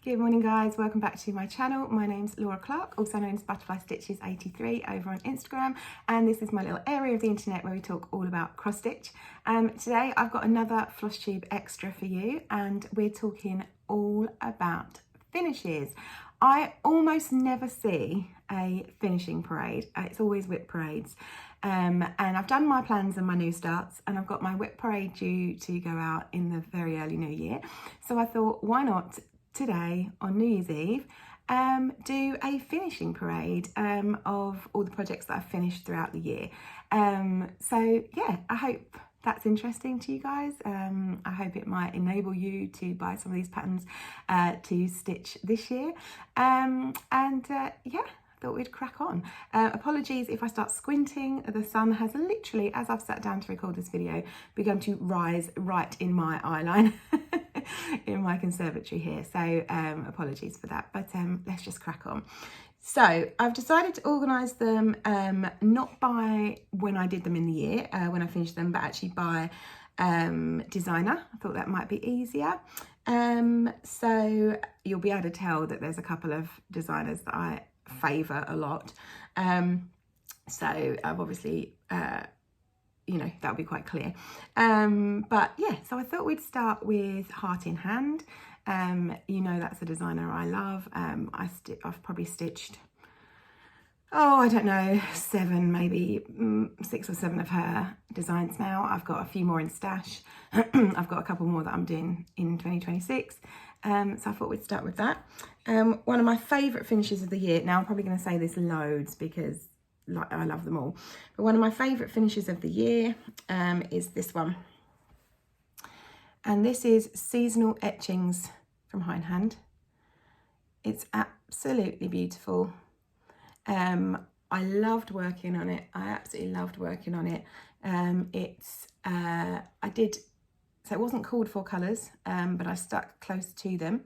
Good morning guys, welcome back to my channel. My name's Laura Clark, also known as Butterfly Stitches 83 over on Instagram, and this is my little area of the internet where we talk all about cross stitch. Today I've got another Flosstube Extra for you, and we're talking all about finishes. I almost never see a finishing parade. It's always whip parades. And I've done my plans and my new starts, and I've got my whip parade due to go out in the very early new year. So I thought, why not today on New Year's Eve do a finishing parade of all the projects that I've finished throughout the year. So yeah, I hope that's interesting to you guys. I hope it might enable you to buy some of these patterns to stitch this year. Yeah, thought we'd crack on. Apologies if I start squinting. The sun has literally, as I've sat down to record this video, begun to rise right in my eye line in my conservatory here. So apologies for that, but let's just crack on. So I've decided to organise them not by when I did them in the year, when I finished them, but actually by designer. I thought that might be easier. So you'll be able to tell that there's a couple of designers that I favour a lot. So I've obviously, you know, that'll be quite clear. But yeah, so I thought we'd start with Heart in Hand. You know, that's a designer I love. I've probably stitched, oh, I don't know, 7, maybe 6 or 7 of her designs now. I've got a few more in stash. I've got a couple more that I'm doing in 2026. So I thought we'd start with that. One of my favourite finishes of the year, now I'm probably going to say this loads because I love them all, but one of my favourite finishes of the year is this one. And this is Seasonal Etchings from Heart in Hand. It's absolutely beautiful. I loved working on it. I absolutely loved working on it. So it wasn't called for colours, but I stuck close to them.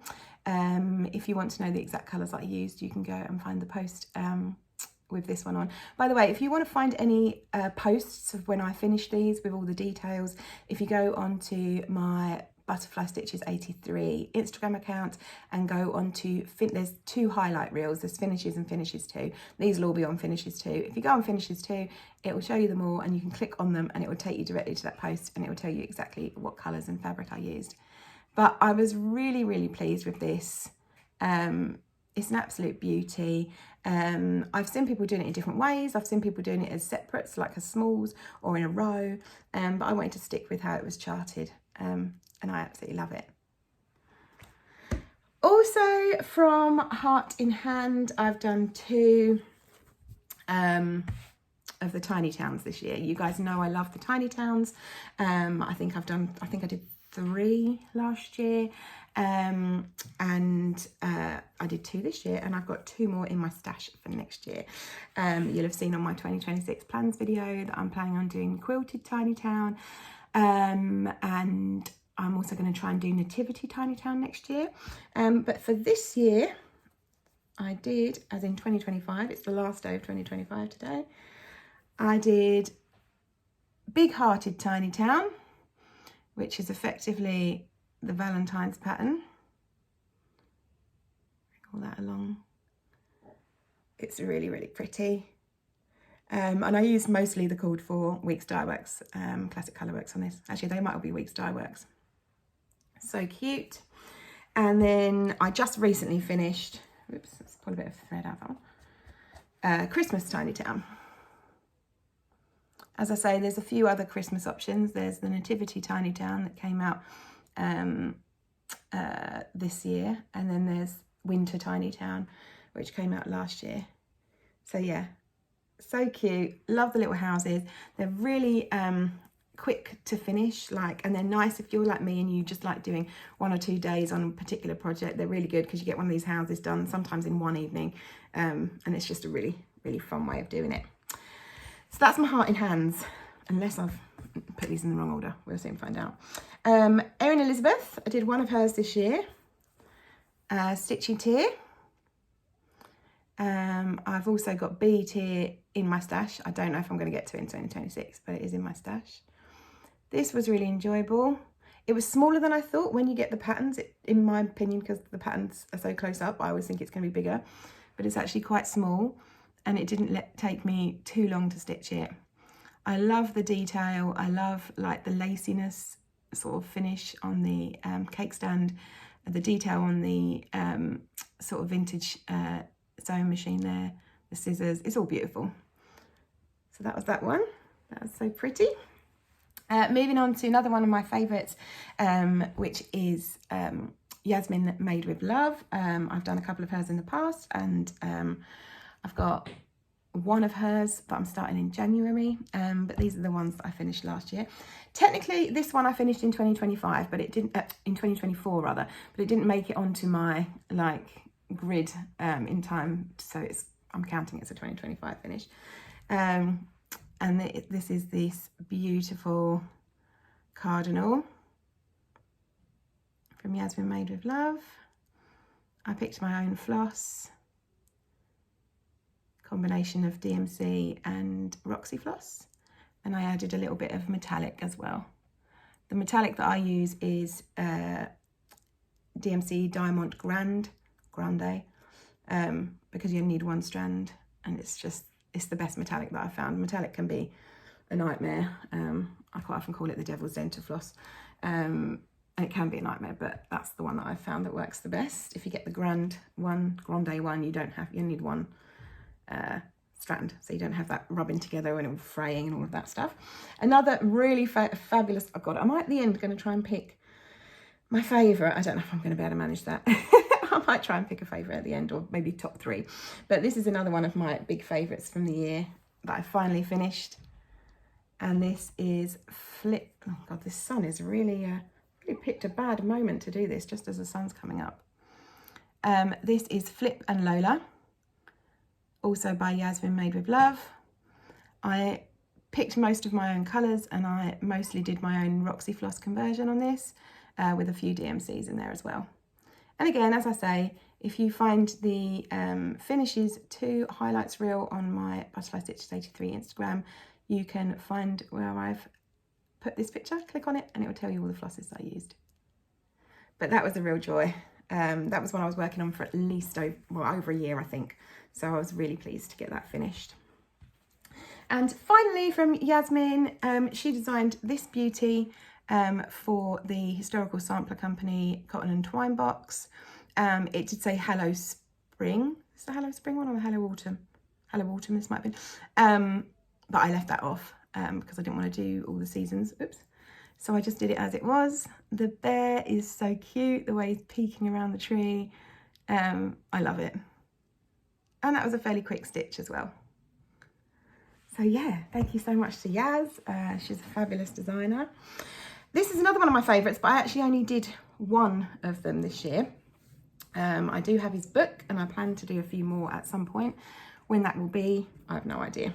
If you want to know the exact colours I used, you can go and find the post with this one on. By the way, if you want to find any posts of when I finish these with all the details, if you go onto my Butterfly Stitches 83 Instagram account and go on to, there's 2 highlight reels, there's finishes and finishes 2. These will all be on finishes 2. If you go on finishes 2, it will show you them all and you can click on them and it will take you directly to that post and it will tell you exactly what colours and fabric I used. But I was really, really pleased with this. It's an absolute beauty. I've seen people doing it in different ways. I've seen people doing it as separates, like as smalls or in a row. But I wanted to stick with how it was charted. And I absolutely love it. Also from Heart in Hand, I've done 2 of the tiny towns this year. You guys know I love the tiny towns. I think I did 3 last year. And I did 2 this year, and I've got 2 more in my stash for next year. You'll have seen on my 2026 plans video that I'm planning on doing quilted tiny town, and I'm also going to try and do nativity tiny town next year. But for this year, I did, as in 2025, it's the last day of 2025 today, I did Big Hearted Tiny Town, which is effectively the Valentine's pattern. All that along. It's really, really pretty. And I used mostly the called for Weeks Dye Works, Classic Colourworks on this. Actually, they might all be Weeks Dye Works. So cute. And then I just recently finished, oops, let's pull a bit of thread out of that one, Christmas Tiny Town. As I say, there's a few other Christmas options. There's the Nativity Tiny Town that came out this year, and then there's Winter Tiny Town, which came out last year. So yeah, so cute. Love the little houses. They're really quick to finish, and they're nice if you're like me and you just like doing 1 or 2 days on a particular project. They're really good because you get one of these houses done sometimes in one evening, and it's just a really, really fun way of doing it. So that's my Heart in Hands, unless I've put these in the wrong order. We'll soon find out. Erin Elizabeth, I did one of hers this year. Stitchy Tear. I've also got Bee Tear in my stash. I don't know if I'm going to get to it in 2026, but it is in my stash. This was really enjoyable. It was smaller than I thought. When you get the patterns, in my opinion, because the patterns are so close up, I always think it's going to be bigger, but it's actually quite small, and it didn't take me too long to stitch it. I love the detail. I love like the laciness sort of finish on the cake stand, the detail on the sort of vintage sewing machine there, the scissors. It's all beautiful. So that was that one. That was so pretty. Moving on to another one of my favourites, which is Yasmin Made with Love. I've done a couple of hers in the past, and I've got one of hers that I'm starting in January, but these are the ones that I finished last year. Technically, this one I finished in 2025, but it didn't, in 2024 rather, but it didn't make it onto my like grid in time, so I'm counting it as a 2025 finish. And this is this beautiful cardinal from Yasmin Made with Love. I picked my own floss, combination of DMC and Roxy floss, and I added a little bit of metallic as well. The metallic that I use is DMC Diamond Grande, because you need one strand, and it's the best metallic that I've found. Metallic can be a nightmare. I quite often call it the devil's dental floss. And it can be a nightmare, but that's the one that I've found that works the best. If you get the Grande one, you need one strand, so you don't have that rubbing together and fraying and all of that stuff. Another really fabulous, I'm at the end going to try and pick my favourite. I don't know if I'm going to be able to manage that. I might try and pick a favourite at the end, or maybe top 3. But this is another one of my big favourites from the year that I finally finished. And this is Flip. Oh God, this sun is really picked a bad moment to do this, just as the sun's coming up. This is Flip and Lola, also by Yasmin Made with Love. I picked most of my own colours, and I mostly did my own Roxy floss conversion on this, with a few DMCs in there as well. And again, as I say, if you find the finishes to highlights reel on my Butterfly Stitches 83 Instagram, you can find where I've put this picture, click on it, and it will tell you all the flosses I used. But that was a real joy. That was one I was working on for at least over a year, I think. So I was really pleased to get that finished. And finally, from Yasmin, she designed this beauty for the Historical Sampler Company Cotton and Twine box. It did say Hello Spring. Is the Hello Spring one or the Hello Autumn? Hello Autumn, this might be. But I left that off because I didn't want to do all the seasons. Oops. So I just did it as it was. The bear is so cute, the way he's peeking around the tree. I love it. And that was a fairly quick stitch as well. So yeah, thank you so much to Yaz. She's a fabulous designer. This is another one of my favourites, but I actually only did one of them this year. I do have his book, and I plan to do a few more at some point. When that will be, I have no idea.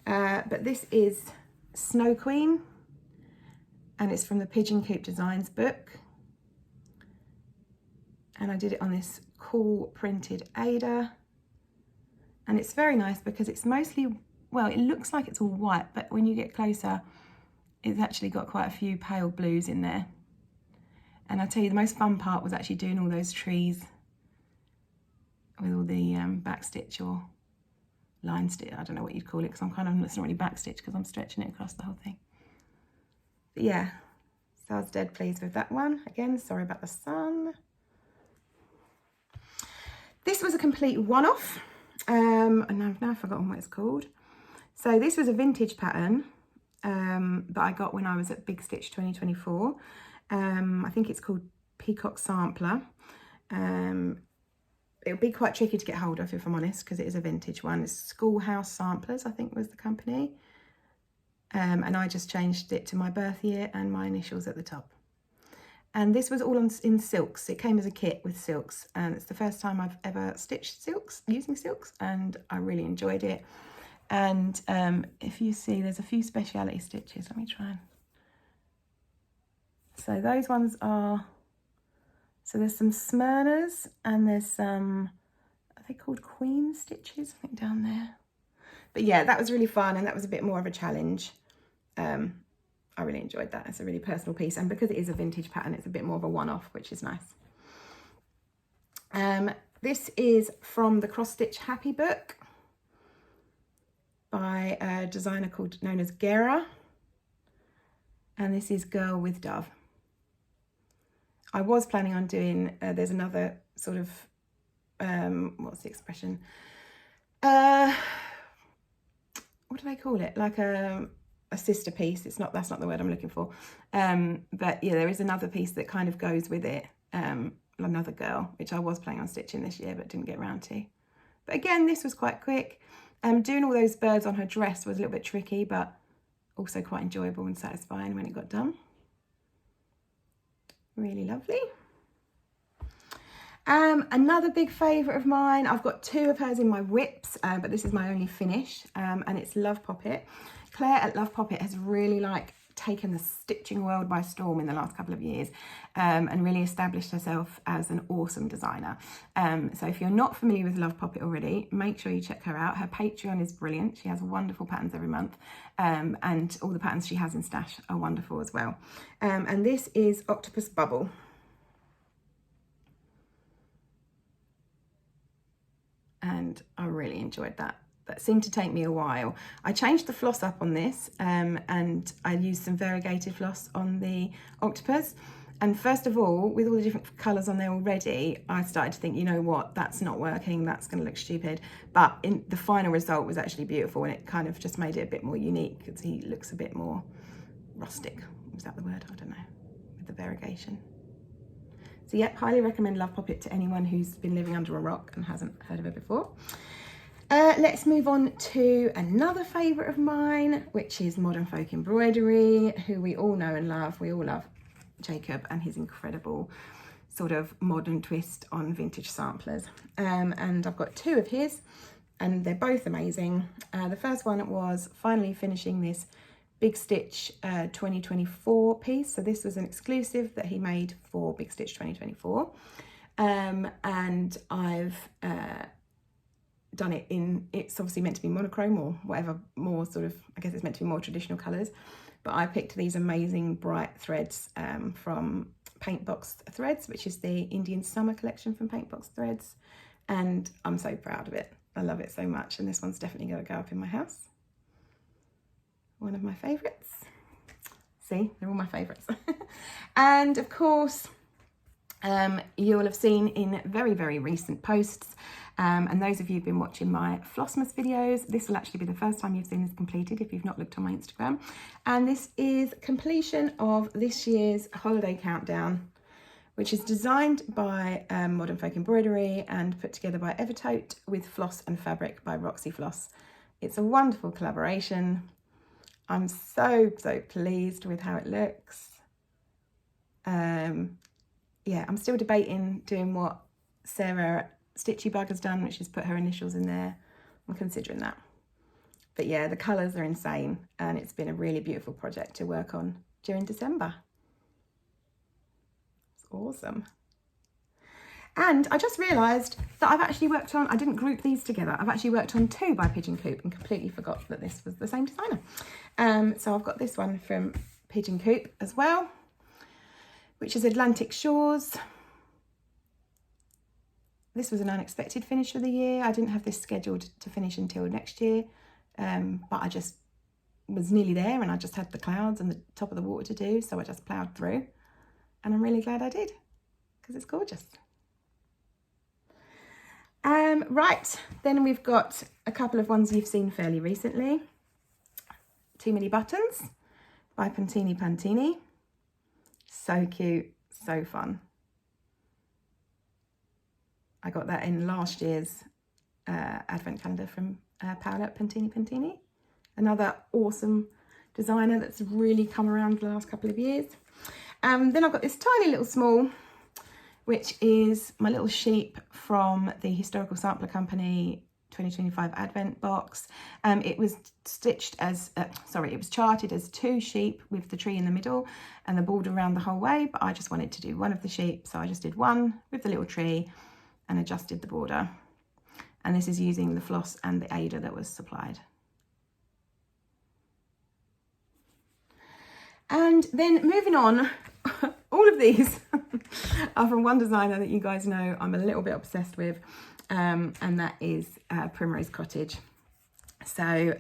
But this is Snow Queen, and it's from the Pigeon Coupe Designs book. And I did it on this cool printed Ada. And it's very nice because it's mostly, well, it looks like it's all white, but when you get closer, it's actually got quite a few pale blues in there. And I tell you, the most fun part was actually doing all those trees with all the back stitch or line stitch. I don't know what you'd call it, because it's not really back stitch because I'm stretching it across the whole thing. But yeah, so I was dead pleased with that one. Again, sorry about the sun. This was a complete one-off. And I've now forgotten what it's called. So this was a vintage pattern that I got when I was at Big Stitch 2024. I think it's called Peacock Sampler. It would be quite tricky to get hold of, if I'm honest, because it is a vintage one. It's Schoolhouse Samplers, I think was the company. And I just changed it to my birth year and my initials at the top. And this was all in silks. It came as a kit with silks, and it's the first time I've ever stitched silks, using silks, and I really enjoyed it. And if you see, there's a few speciality stitches. Let me try and... So those ones are... So there's some Smyrnas, and there's some... Are they called Queen stitches? I think down there. But yeah, that was really fun, and that was a bit more of a challenge. I really enjoyed that. It's a really personal piece, and because it is a vintage pattern, it's a bit more of a one-off, which is nice. This is from the Cross Stitch Happy book by a designer known as Gera, and this is Girl with Dove. I was planning on doing, there's another sort of, what's the expression? What do they call it? Like a sister piece. That's not the word I'm looking for. But yeah, there is another piece that kind of goes with it. Another girl, which I was planning on stitching this year, but didn't get around to. But again, this was quite quick. Doing all those birds on her dress was a little bit tricky, but also quite enjoyable and satisfying when it got done. Really lovely. Another big favourite of mine, I've got two of hers in my whips, but this is my only finish, and it's Love Poppit. Claire at Love Poppit has really taken the stitching world by storm in the last couple of years, and really established herself as an awesome designer. So if you're not familiar with Love Poppit already, make sure you check her out. Her Patreon is brilliant. She has wonderful patterns every month, and all the patterns she has in stash are wonderful as well. And this is Octopus Bubble. And I really enjoyed that. That seemed to take me a while. I changed the floss up on this, and I used some variegated floss on the octopus. And first of all, with all the different colours on there already, I started to think, you know what, that's not working, that's going to look stupid. But the final result was actually beautiful, and it kind of just made it a bit more unique, because he looks a bit more rustic. Was that the word? I don't know, with the variegation. So yep, highly recommend Love Poppit to anyone who's been living under a rock and hasn't heard of it before. Let's move on to another favourite of mine, which is Modern Folk Embroidery, who we all know and love. We all love Jacob and his incredible sort of modern twist on vintage samplers. And I've got two of his, and they're both amazing. The first one was finally finishing this Big Stitch 2024 piece. So this was an exclusive that he made for Big Stitch 2024. And I've done it in, it's obviously meant to be monochrome or whatever, more sort of, I guess it's meant to be more traditional colours, but I picked these amazing bright threads from Paintbox Threads, which is the Indian summer collection from Paintbox Threads, and I'm so proud of it. I love it so much, and this one's definitely going to go up in my house. One of my favourites. See, they're all my favourites. And of course, you'll have seen in very, very recent posts, and those of you who've been watching my Flossmas videos, this will actually be the first time you've seen this completed if you've not looked on my Instagram. And this is completion of this year's holiday countdown, which is designed by Modern Folk Embroidery and put together by Evertote with floss and fabric by Roxy Floss. It's a wonderful collaboration. I'm so pleased with how it looks. Yeah, I'm still debating doing what Sarah Stitchy Bug has done, which is put her initials in there. I'm considering that. But yeah, the colours are insane, and it's been a really beautiful project to work on during December. It's awesome. And I just realised that I've actually worked on, I didn't group these together, I've actually worked on two by Pigeon Coupe and completely forgot that this was the same designer. So I've got this one from Pigeon Coupe as well, which is Atlantic Shores. This was an unexpected finish for the year. I didn't have this scheduled to finish until next year, but I just was nearly there, and I just had the clouds and the top of the water to do, so I just ploughed through, and I'm really glad I did, because it's gorgeous. Right, then we've got a couple of ones you've seen fairly recently. Too Many Buttons by Pantini. So cute, so fun. I got that in last year's advent calendar from Paola at Pantini. Another awesome designer that's really come around the last couple of years. Then I've got this tiny little small, which is my little sheep from the Historical Sampler Company 2025 Advent box. It was stitched as, it was charted as two sheep with the tree in the middle and the border around the whole way, but I just wanted to do one of the sheep, so I just did one with the little tree and adjusted the border. And this is using the floss and the Ada that was supplied. And then moving on, all of these are from one designer that you guys know I'm a little bit obsessed with, and that is Primrose Cottage. So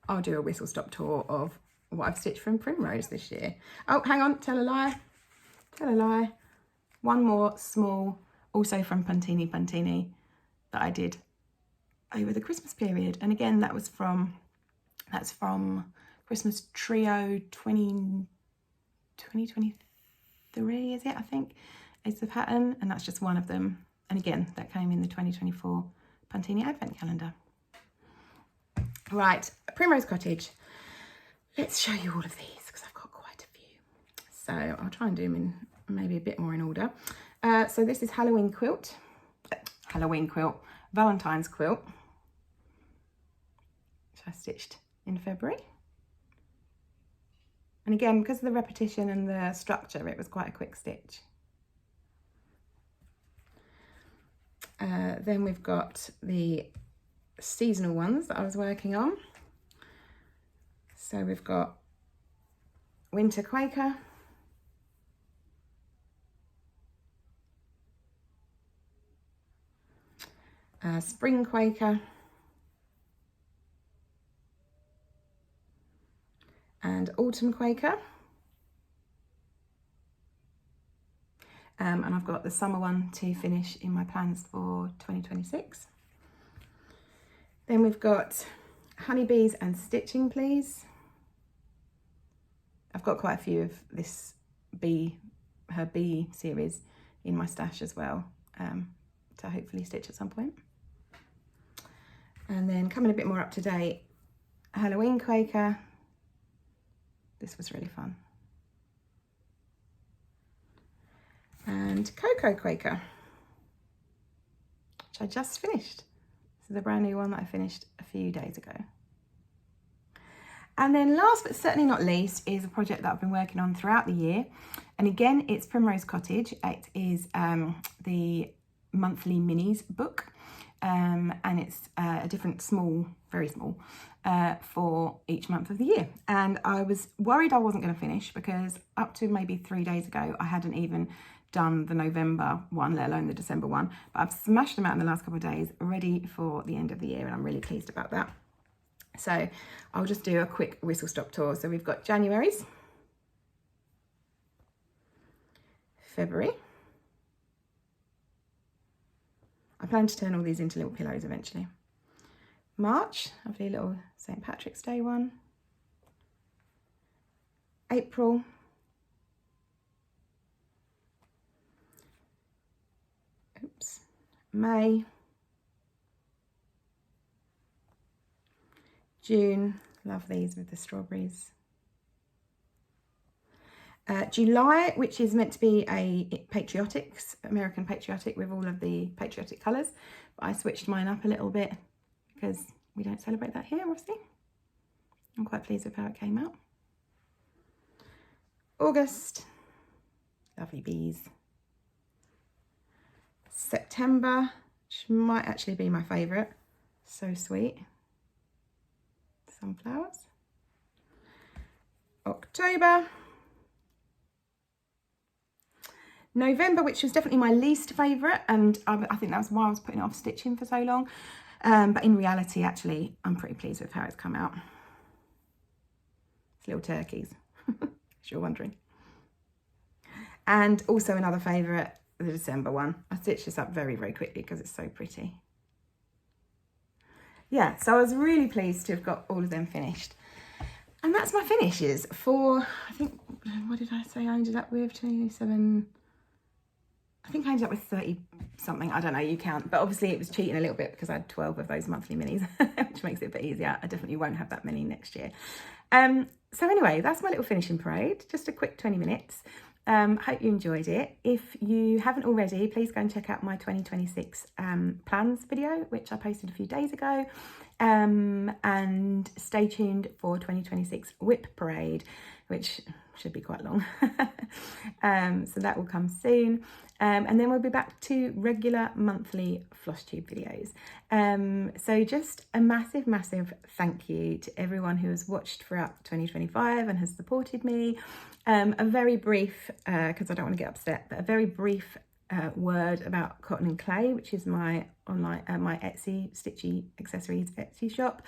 I'll do a whistle stop tour of what I've stitched from Primrose this year. Oh, hang on, tell a lie. One more small, also from Puntini, that I did over the Christmas period. And again, that's from Christmas Trio 2023, is it? I think is the pattern, and that's just one of them. And again, that came in the 2024 Puntini Advent Calendar. Right, Primrose Cottage. Let's show you all of these because I've got quite a few. So I'll try and do them in maybe a bit more in order. So this is Valentine's quilt, which I stitched in February. And again, because of the repetition and the structure, it was quite a quick stitch. Then we've got the seasonal ones that I was working on. So we've got Winter Quaker, Spring Quaker, and Autumn Quaker. And I've got the summer one to finish in my plans for 2026. Then we've got Honeybees and Stitching Please. I've got quite a few of this her bee series in my stash as well, to hopefully stitch at some point. And then coming a bit more up to date, Halloween Quaker. This was really fun. And Cocoa Quaker, which I just finished. This is a brand new one that I finished a few days ago. And then last but certainly not least is a project that I've been working on throughout the year. And again, it's Primrose Cottage. It is the monthly minis book. And it's a different very small, for each month of the year. And I was worried I wasn't going to finish because up to maybe 3 days ago, I hadn't even done the November one, let alone the December one. But I've smashed them out in the last couple of days, ready for the end of the year. And I'm really pleased about that. So I'll just do a quick whistle stop tour. So we've got January's, February. I plan to turn all these into little pillows eventually. March, lovely little St. Patrick's Day one. April. Oops. May. June, love these with the strawberries. July, which is meant to be a American patriotic with all of the patriotic colours. But I switched mine up a little bit because we don't celebrate that here, obviously. I'm quite pleased with how it came out. August, lovely bees. September, which might actually be my favourite. So sweet. Sunflowers. October. November, which was definitely my least favourite, and I think that's why I was putting off stitching for so long. But in reality, actually, I'm pretty pleased with how it's come out. It's little turkeys, if you're wondering. And also another favourite, the December one. I stitched this up very, very quickly because it's so pretty. Yeah, so I was really pleased to have got all of them finished. And that's my finishes for, I think, what did I say I ended up with? 27... I think I ended up with 30 something. I don't know, you count. But obviously it was cheating a little bit because I had 12 of those monthly minis, which makes it a bit easier. I definitely won't have that many next year. So anyway, that's my little finishing parade. Just a quick 20 minutes. Hope you enjoyed it. If you haven't already, please go and check out my 2026 plans video, which I posted a few days ago. And stay tuned for 2026 whip parade, which should be quite long. So that will come soon. And then we'll be back to regular monthly Flosstube videos. So just a massive, massive thank you to everyone who has watched throughout 2025 and has supported me. A very brief, because I don't want to get upset, but a very brief word about Cotton and Clay, which is my online, my Etsy stitchy accessories Etsy shop.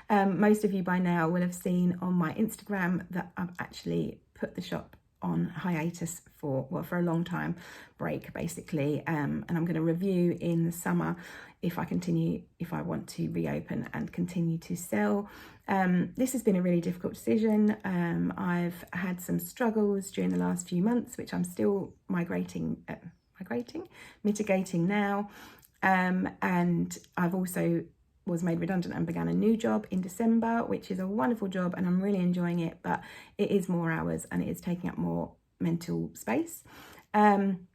Most of you by now will have seen on my Instagram that I've actually put the shop on hiatus for a long time break basically, and I'm going to review in the summer if I want to reopen and continue to sell. This has been a really difficult decision. I've had some struggles during the last few months, which I'm still mitigating now, and I've also was made redundant and began a new job in December, which is a wonderful job and I'm really enjoying it, but it is more hours and it is taking up more mental space. And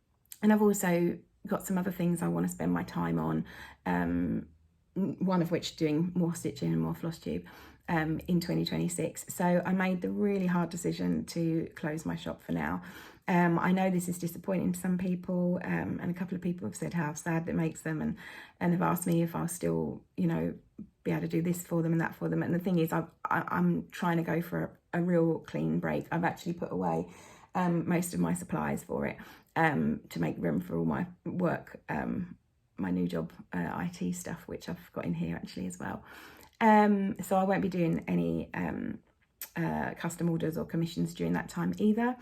I've also got some other things I want to spend my time on, one of which doing more stitching and more Flosstube in 2026. So I made the really hard decision to close my shop for now. I know this is disappointing to some people, and a couple of people have said how sad it makes them, and have asked me if I'll still, you know, be able to do this for them and that for them. And the thing is, I'm trying to go for a real clean break. I've actually put away most of my supplies for it, to make room for all my work, my new job, IT stuff, which I've got in here actually as well. So I won't be doing any custom orders or commissions during that time either.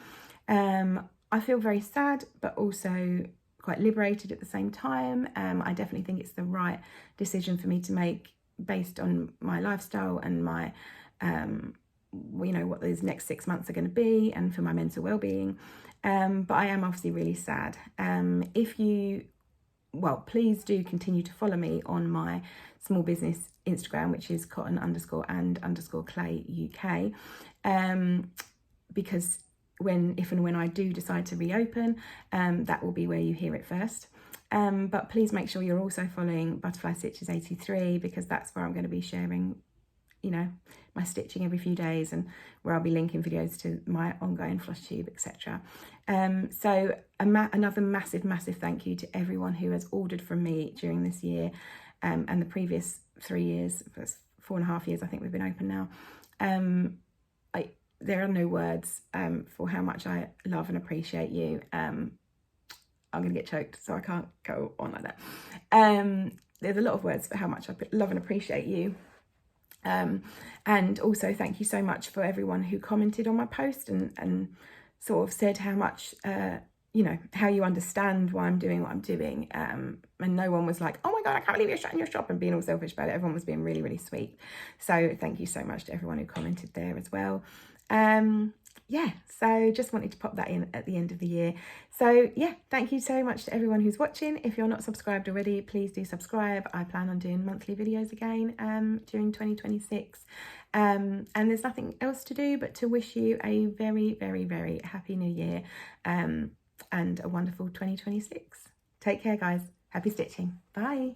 I feel very sad, but also quite liberated at the same time. I definitely think it's the right decision for me to make based on my lifestyle and my, you know, what those next 6 months are going to be, and for my mental well-being. But I am obviously really sad. Please do continue to follow me on my small business Instagram, which is cotton_and_clay UK, because if and when I do decide to reopen, that will be where you hear it first. But please make sure you're also following Butterfly Stitches 83, because that's where I'm going to be sharing, you know, my stitching every few days, and where I'll be linking videos to my ongoing Flosstube, etc. So another massive thank you to everyone who has ordered from me during this year, and the previous 3 years, 4.5 years I think we've been open now. There are no words for how much I love and appreciate you. I'm going to get choked, so I can't go on like that. There's a lot of words for how much I love and appreciate you. And also thank you so much for everyone who commented on my post and sort of said how much, you know, how you understand why I'm doing what I'm doing. And no one was like, oh my God, I can't believe you're shutting your shop, and being all selfish about it. Everyone was being really, really sweet. So thank you so much to everyone who commented there as well. Yeah, so just wanted to pop that in at the end of the year. So yeah, thank you so much to everyone who's watching. If you're not subscribed already, please do subscribe. I plan on doing monthly videos again during 2026. And there's nothing else to do but to wish you a very, very, very happy new year, and a wonderful 2026. Take care, guys. Happy stitching. Bye.